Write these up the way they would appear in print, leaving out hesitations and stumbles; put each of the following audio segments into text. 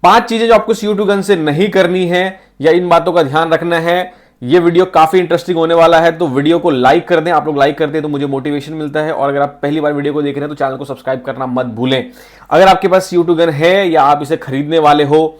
5 चीजें जो आपको CO2 गन से नहीं करनी है या इन बातों का ध्यान रखना है। ये वीडियो काफी इंटरेस्टिंग होने वाला है, तो वीडियो को लाइक कर दें। आप लोग लाइक करते हैं तो मुझे मोटिवेशन मिलता है, और अगर आप पहली बार वीडियो को देख रहे हैं तो चैनल को सब्सक्राइब करना मत भूलें। अगर आपके पास CO2 गन है या आप इसे खरीदने वाले हो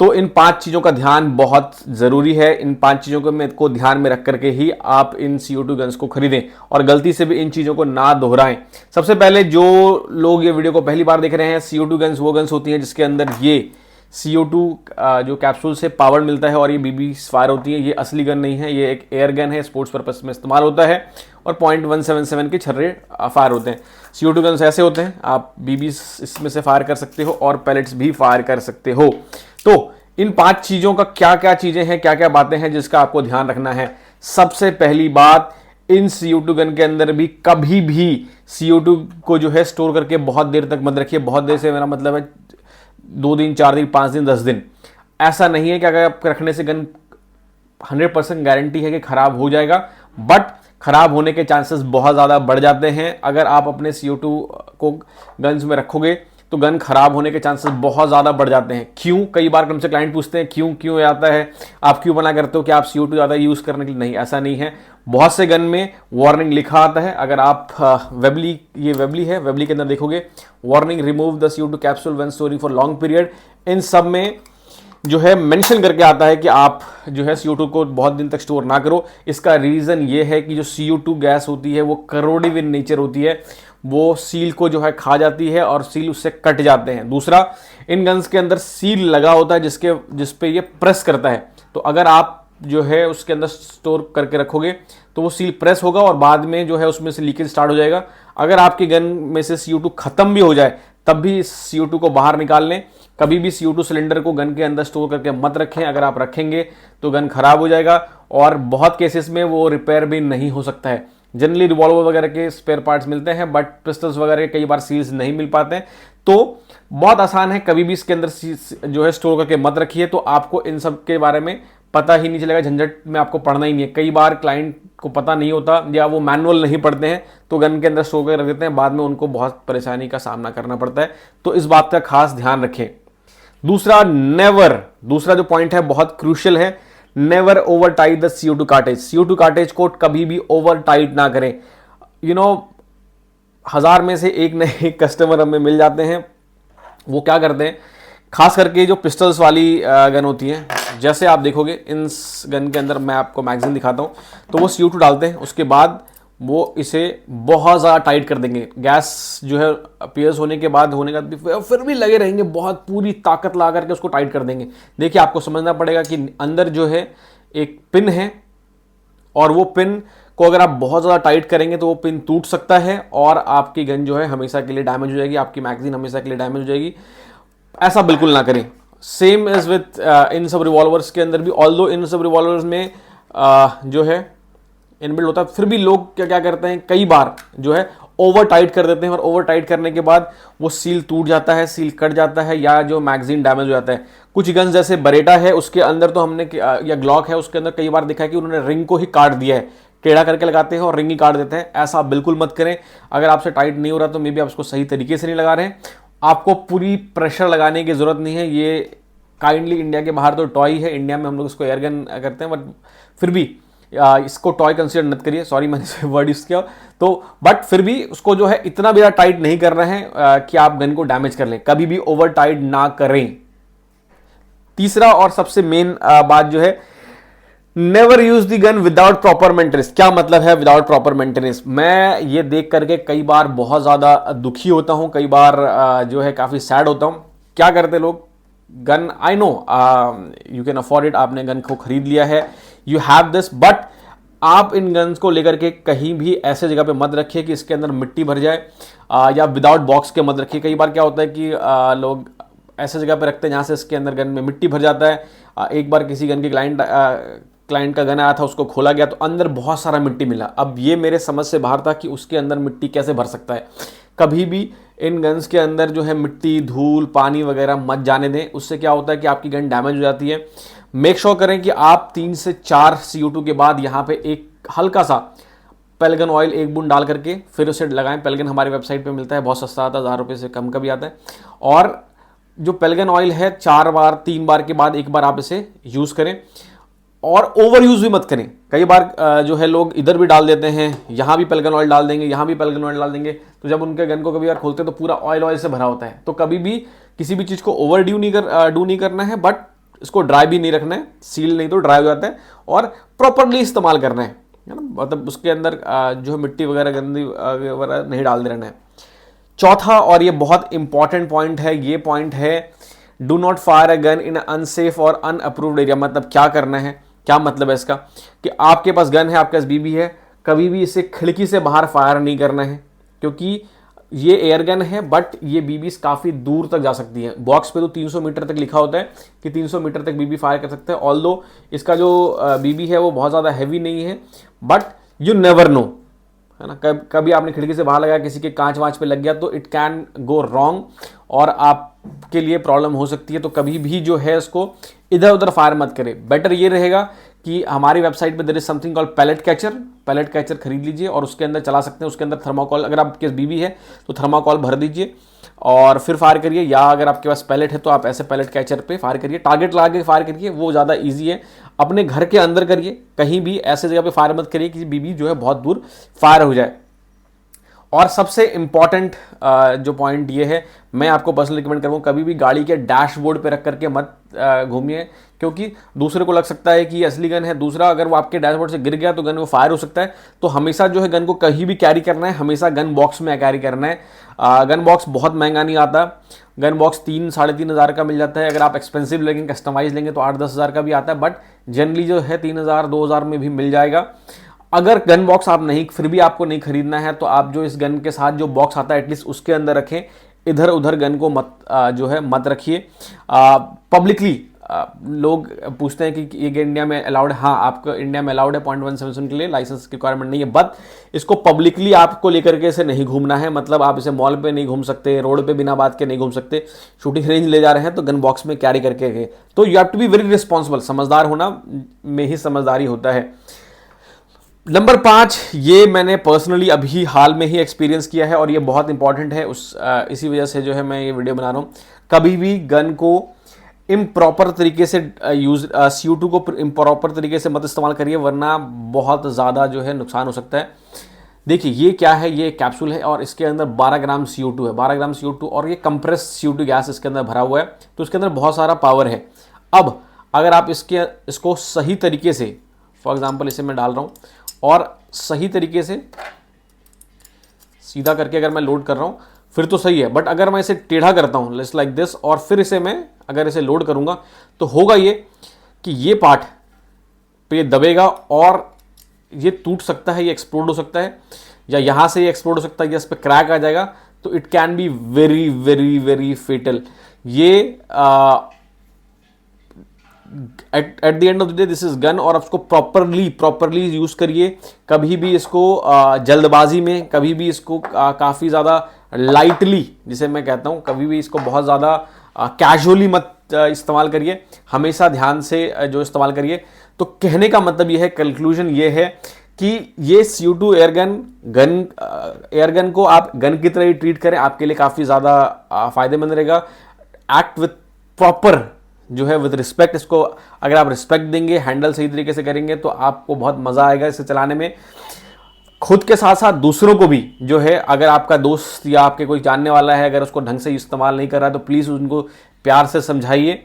तो इन 5 चीजों का ध्यान बहुत जरूरी है। इन 5 चीजों को ध्यान में रख करके ही आप इन CO2 गन्स को खरीदें और गलती से भी इन चीजों को ना दोहराएं। सबसे पहले जो लोग ये वीडियो को पहली बार देख रहे हैं, CO2 गन्स वो गन्स होती हैं जिसके अंदर ये CO2 जो कैप्सूल से पावर मिलता है और ये BB फायर होती है। ये असली गन नहीं है, ये एक एयर गन है, स्पोर्ट्स पर्पस में इस्तेमाल होता है और .177 के छर्रे फायर होते हैं। CO2 गन्स ऐसे होते हैं, आप BB इसमें से फायर कर सकते हो और पैलेट्स भी फायर कर सकते हो। तो इन 5 चीजों का क्या क्या चीजें हैं, क्या क्या बातें हैं जिसका आपको ध्यान रखना है। सबसे पहली बात, इन CO2 गन के अंदर भी कभी भी CO2 को जो है स्टोर करके बहुत देर तक मत रखिए। बहुत देर से मेरा मतलब है 2 दिन, 4 दिन, 5 दिन, 10 दिन। ऐसा नहीं है कि अगर आप रखने से गन 100% गारंटी है कि खराब हो जाएगा, बट खराब होने के चांसेस बहुत ज्यादा बढ़ जाते हैं। अगर आप अपने CO2 को गन्स में रखोगे तो गन खराब होने के चांसेस बहुत ज्यादा बढ़ जाते हैं। क्यों? कई बार हमसे क्लाइंट पूछते हैं क्यों आता है, आप क्यों मना करते हो कि आप CO2 ज्यादा यूज करने के लिए? नहीं, ऐसा नहीं है। बहुत से गन में वार्निंग लिखा आता है। अगर आप वेबली, ये वेबली है, वेबली के अंदर देखोगे warning remove the CO2 capsule when storing for long period, इन सब में जो है मेंशन करके आता है कि आप जो है CO2 को बहुत दिन तक स्टोर ना करो। इसका रीजन ये है कि जो CO2 गैस होती है वो करोडिव इन नेचर होती है, वो सील को जो है खा जाती है और सील उससे कट जाते हैं। दूसरा, इन गन्स के अंदर सील लगा होता है जिस पे ये प्रेस करता है। तो अगर आप जो है उसके अंदर स्टोर करके रखोगे तो वो सील प्रेस होगा और बाद में जो है उसमें से लीकेज स्टार्ट हो जाएगा। अगर आपकी गन में से CO2 खत्म भी हो जाए तब भी इस CO2 को बाहर निकाल लें। कभी भी CO2 सिलेंडर को गन के अंदर स्टोर करके मत रखें। अगर आप रखेंगे तो गन खराब हो जाएगा और बहुत केसेस में वो रिपेयर भी नहीं हो सकता है। जनरली रिवॉल्वर वगैरह के स्पेयर पार्ट्स मिलते हैं, बट पिस्टल्स वगैरह के कई बार सील्स नहीं मिल पाते हैं। तो बहुत आसान है, कभी भी इसके अंदर जो है स्टोर करके मत रखिए। तो आपको इन सब के बारे में पता ही नहीं चलेगा, झंझट में आपको पढ़ना ही नहीं है। कई बार क्लाइंट को पता नहीं होता या वो मैनुअल नहीं पढ़ते हैं तो गन के अंदर स्टोर कर रख देते हैं, बाद में उनको बहुत परेशानी का सामना करना पड़ता है। तो इस बात का खास ध्यान रखें। दूसरा जो पॉइंट है बहुत क्रूशियल है, never over tight the CO2 cartridge. CO2 cartridge को कभी भी ओवर टाइट ना करें। 1000 में से एक नए कस्टमर हमें मिल जाते हैं, वो क्या करते हैं, खास करके जो पिस्टल्स वाली गन होती हैं, जैसे आप देखोगे इन गन के अंदर, मैं आपको मैगजीन दिखाता हूं, तो वो CO2 डालते हैं, उसके बाद वो इसे बहुत ज़्यादा टाइट कर देंगे। गैस जो है पियर्स होने के बाद फिर भी लगे रहेंगे, बहुत पूरी ताकत ला करके उसको टाइट कर देंगे। देखिए, आपको समझना पड़ेगा कि अंदर जो है एक पिन है और वो पिन को अगर आप बहुत ज़्यादा टाइट करेंगे तो वो पिन टूट सकता है और आपकी गन जो है हमेशा के लिए डैमेज हो जाएगी, आपकी मैगजीन हमेशा के लिए डैमेज हो जाएगी। ऐसा बिल्कुल ना करें। सेम एज विथ इन सब रिवॉल्वर्स के अंदर भी, ऑल्दो इन सब रिवॉल्वर्स में जो है इनबिल्ट होता है, फिर भी लोग क्या करते हैं, कई बार जो है ओवर टाइट कर देते हैं और ओवर टाइट करने के बाद वो सील टूट जाता है, सील कट जाता है या जो मैगजीन डैमेज हो जाता है। कुछ गन्स जैसे बरेटा है उसके अंदर तो हमने, या ग्लॉक है उसके अंदर कई बार देखा है कि उन्होंने रिंग को ही काट दिया है, टेढ़ा करके लगाते हैं और रिंग ही काट देते हैं। ऐसा बिल्कुल मत करें। अगर आपसे टाइट नहीं हो रहा तो मे बी आप उसको सही तरीके से नहीं लगा रहे हैं। आपको पूरी प्रेशर लगाने की जरूरत नहीं है। ये काइंडली, इंडिया के बाहर तो टॉय है, इंडिया में हम लोग इसको एयरगन करते हैं, बट फिर भी इसको टॉय कंसीडर मत करिए। सॉरी मैंने वर्ड यूज किया तो, बट फिर भी उसको जो है इतना भी टाइट नहीं करना है कि आप गन को डैमेज कर लें। कभी भी ओवर टाइट ना करें। तीसरा और सबसे मेन बात जो है, never use the gun without proper maintenance. क्या मतलब है विदाउट प्रॉपर मेंटेनेंस? मैं ये देख करके कई बार बहुत ज्यादा दुखी होता हूं, कई बार जो है काफी सैड होता हूं। क्या करते लोग, gun, I know you can afford it, आपने गन को खरीद लिया है, यू हैव दिस, बट आप इन गन्स को लेकर के कहीं भी ऐसे जगह पे मत रखिए कि इसके अंदर मिट्टी भर जाए, या विदाउट बॉक्स के मत रखिए। कई बार क्या होता है कि लोग ऐसे जगह पे रखते हैं जहाँ से इसके अंदर गन में मिट्टी भर जाता है। एक बार किसी गन के क्लाइंट का गन आया था, उसको खोला गया तो अंदर बहुत सारा मिट्टी मिला। अब ये मेरे समझ से बाहर था कि उसके अंदर मिट्टी कैसे भर सकता है। कभी भी इन गन्स के अंदर जो है मिट्टी, धूल, पानी वगैरह मत जाने दें। उससे क्या होता है कि आपकी गन डैमेज हो जाती है। मेक श्योर करें कि आप 3 से 4 CO2 के बाद यहाँ पे एक हल्का सा पेलगन ऑयल 1 बूंद डाल करके फिर उसे लगाएं। पेलगन हमारी वेबसाइट पे मिलता है, बहुत सस्ता आता है, 1000 रुपये से कम का भी आता है। और जो पेलगन ऑयल है 4 बार 3 बार के बाद एक बार आप इसे यूज़ करें, और ओवर यूज़ भी मत करें। कई बार जो है लोग इधर भी डाल देते हैं, यहाँ भी पेलगन ऑयल डाल देंगे, यहाँ भी पेलगन ऑयल डाल देंगे, तो जब उनके गन को कभी बार खोलते हैं तो पूरा ऑयल से भरा होता है। तो कभी भी किसी भी चीज़ को ओवर डू नहीं करना है, बट इसको ड्राई भी नहीं रखना है, सील नहीं तो ड्राई हो जाता है, और प्रॉपरली इस्तेमाल करना है ना, मतलब उसके अंदर जो है मिट्टी वगैरह गंदी वगैरह नहीं डाल देना है। चौथा, और ये बहुत इंपॉर्टेंट पॉइंट है, ये पॉइंट है do not fire a gun in unsafe और अनअप्रूव्ड एरिया। मतलब क्या करना है, क्या मतलब है इसका, कि आपके पास गन है, आपके पास बीबी है, कभी भी इसे खिड़की से बाहर फायर नहीं करना है, क्योंकि ये एयर गन है, बट ये बीबी काफ़ी दूर तक जा सकती है। बॉक्स पे तो 300 मीटर तक लिखा होता है कि 300 मीटर तक बीबी फायर कर सकते हैं, ऑल्दो इसका जो बीबी है वो बहुत ज़्यादा हैवी नहीं है, बट यू नेवर नो, है ना। कभी आपने खिड़की से बाहर लगाया, किसी के कांच वाँच पे लग गया तो इट कैन गो रॉन्ग और आपके लिए प्रॉब्लम हो सकती है। तो कभी भी जो है इसको इधर उधर फायर मत करें। बेटर ये रहेगा कि हमारी वेबसाइट पे there is something called pellet catcher खरीद लीजिए और उसके अंदर चला सकते हैं। उसके अंदर थर्माकोल, अगर आपके बीबी है तो थर्माकोल भर दीजिए और फिर फायर करिए, या अगर आपके पास पैलेट है तो आप ऐसे पैलेट कैचर पे फायर करिए, टारगेट लगा के फायर करिए, वो ज़्यादा ईजी है। अपने घर के अंदर करिए, कहीं भी ऐसे जगह पे फायर मत करिए कि बीबी जो है बहुत दूर फायर हो जाए। और सबसे इंपॉर्टेंट जो पॉइंट ये है, मैं आपको पर्सनली रिकमेंड करूँगा, कभी भी गाड़ी के डैशबोर्ड पे रख करके मत घूमिए, क्योंकि दूसरे को लग सकता है कि ये असली गन है। दूसरा, अगर वो आपके डैशबोर्ड से गिर गया तो गन वो फायर हो सकता है। तो हमेशा जो है गन को कहीं भी कैरी करना है, हमेशा गन बॉक्स में कैरी करना है। गन बॉक्स बहुत महंगा नहीं आता, गन बॉक्स 3-3.5 हज़ार का मिल जाता है। अगर आप एक्सपेंसिव लेंगे, कस्टमाइज लेंगे तो 8-10 हज़ार का भी आता है, बट जनरली जो है 3,000-2,000 में भी मिल जाएगा। अगर गन बॉक्स आप नहीं, फिर भी आपको नहीं खरीदना है, तो आप जो इस गन के साथ जो बॉक्स आता है एटलीस्ट उसके अंदर रखें, इधर उधर गन को मत रखिए। पब्लिकली लोग पूछते हैं कि ये इंडिया में अलाउड है। हाँ, आपको इंडिया में अलाउड है, 0.177 के लिए लाइसेंस की रिक्वायरमेंट नहीं है, बट इसको पब्लिकली आपको लेकर के इसे नहीं घूमना है। मतलब आप इसे मॉल पे नहीं घूम सकते, रोड पे बिना बात के नहीं घूम सकते। शूटिंग रेंज ले जा रहे हैं तो गन बॉक्स में कैरी करके गए, तो you have to be very responsible. समझदार होना में ही समझदारी होता है। नंबर 5, ये मैंने पर्सनली अभी हाल में ही एक्सपीरियंस किया है और ये बहुत इंपॉर्टेंट है, इसी वजह से जो है मैं ये वीडियो बना रहा हूँ। कभी भी गन को इम्प्रॉपर तरीके से CO2 को इम्प्रॉपर तरीके से मत इस्तेमाल करिए, वरना बहुत ज़्यादा जो है नुकसान हो सकता है। देखिए ये क्या है, ये कैप्सूल है और इसके अंदर 12 ग्राम CO2 है, 12 ग्राम CO2, और ये कंप्रेस CO2 गैस इसके अंदर भरा हुआ है, तो इसके अंदर बहुत सारा पावर है। अब अगर आप इसको सही तरीके से, फॉर एग्जाम्पल इसे मैं डाल रहा हूँ और सही तरीके से सीधा करके अगर मैं लोड कर रहा हूँ फिर तो सही है, बट अगर मैं इसे टेढ़ा करता हूँ जस्ट लाइक दिस और फिर इसे मैं अगर इसे लोड करूँगा तो होगा ये कि ये पार्ट पे ये दबेगा और ये टूट सकता है, ये एक्सप्लोड हो सकता है, या यहाँ से ये एक्सप्लोड हो सकता है, या इस पर क्रैक आ जाएगा, तो it can be very very very fatal. ये at the end of the day this is gun, और उसको प्रॉपरली यूज करिए। कभी भी इसको जल्दबाजी में, कभी भी इसको काफ़ी ज़्यादा लाइटली, जिसे मैं कहता हूँ, कभी भी इसको बहुत ज़्यादा कैजुअली मत इस्तेमाल करिए, हमेशा ध्यान से जो इस्तेमाल करिए। तो कहने का मतलब ये है, कंक्लूजन ये है कि ये CO2 एयर गन को आप गन की तरह ही ट्रीट करें, आपके लिए काफ़ी ज़्यादा फायदेमंद रहेगा। एक्ट विथ प्रॉपर जो है विद रिस्पेक्ट, इसको अगर आप रिस्पेक्ट देंगे, हैंडल सही तरीके से करेंगे तो आपको बहुत मज़ा आएगा इसे चलाने में। खुद के साथ साथ दूसरों को भी जो है, अगर आपका दोस्त या आपके कोई जानने वाला है, अगर उसको ढंग से इस्तेमाल नहीं कर रहा है तो प्लीज़ उनको प्यार से समझाइए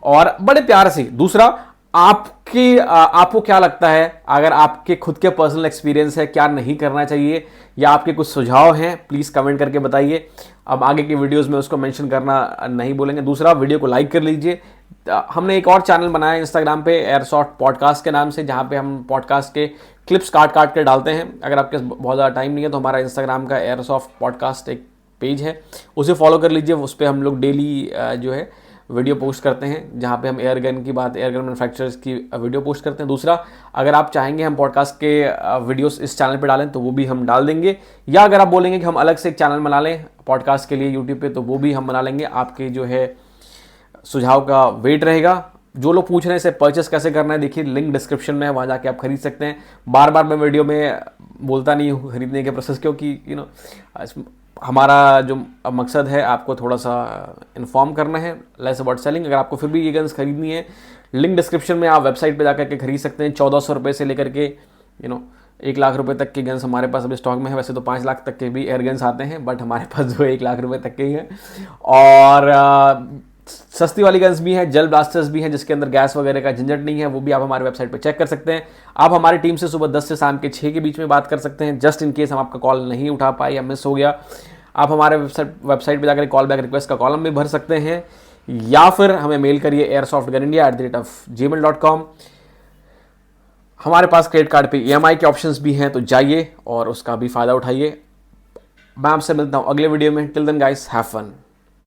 और बड़े प्यार से। दूसरा, आपको क्या लगता है, अगर आपके खुद के पर्सनल एक्सपीरियंस है, क्या नहीं करना चाहिए, या आपके कुछ सुझाव हैं, प्लीज़ कमेंट करके बताइए। अब आगे की वीडियोस में उसको मेंशन करना नहीं बोलेंगे। दूसरा, वीडियो को लाइक कर लीजिए। हमने एक और चैनल बनाया है इंस्टाग्राम पे, एयरसॉफ्ट पॉडकास्ट के नाम से, जहाँ पे हम पॉडकास्ट के क्लिप्स काट के डालते हैं। अगर आपके बहुत ज़्यादा टाइम नहीं है तो हमारा इंस्टाग्राम का एयरसॉफ्ट पॉडकास्ट एक पेज है, उसे फॉलो कर लीजिए। उस पर हम लोग डेली जो है वीडियो पोस्ट करते हैं, जहाँ पे हम एयरगन की बात, एयरगन मैन्युफैक्चरर्स की वीडियो पोस्ट करते हैं। दूसरा, अगर आप चाहेंगे हम पॉडकास्ट के वीडियोस इस चैनल पे डालें तो वो भी हम डाल देंगे, या अगर आप बोलेंगे कि हम अलग से एक चैनल बना लें पॉडकास्ट के लिए यूट्यूब पे, तो वो भी हम बना लेंगे। आपके जो है सुझाव का वेट रहेगा। जो लोग पूछ रहे हैं इसे परचेस कैसे करना है, देखिए लिंक डिस्क्रिप्शन में है, वहाँ जाके आप खरीद सकते हैं। बार बार मैं वीडियो में बोलता नहीं हूँ खरीदने के प्रोसेस, क्योंकि हमारा जो मकसद है आपको थोड़ा सा इन्फॉर्म करना है लेस अबाउट सेलिंग। अगर आपको फिर भी ये गन्स खरीदनी है, लिंक डिस्क्रिप्शन में, आप वेबसाइट पे जाकर के खरीद सकते हैं। 1400 रुपये से लेकर के 1 लाख रुपए तक के गन्स हमारे पास अभी स्टॉक में है। वैसे तो 5 लाख तक के भी एयर गन्स आते हैं, बट हमारे पास जो 1 लाख रुपए तक के ही हैं। और सस्ती वाली गन्स भी हैं, जेल ब्लास्टर्स भी हैं जिसके अंदर गैस वगैरह का झंझट नहीं है, वो भी आप हमारे वेबसाइट पर चेक कर सकते हैं। आप हमारी टीम से सुबह 10 से शाम के 6 के बीच में बात कर सकते हैं। जस्ट इन केस हम आपका कॉल नहीं उठा पाए या मिस हो गया, आप हमारे वेबसाइट पर जाकर कॉल बैक रिक्वेस्ट का कॉलम भी भर सकते हैं, या फिर हमें मेल करिए airsoftgunindia@gmail.com। हमारे पास क्रेडिट कार्ड पे EMI के ऑप्शंस भी हैं, तो जाइए और उसका भी फायदा उठाइए। मैं आपसे मिलता हूं अगले वीडियो में। Till then guys, have fun.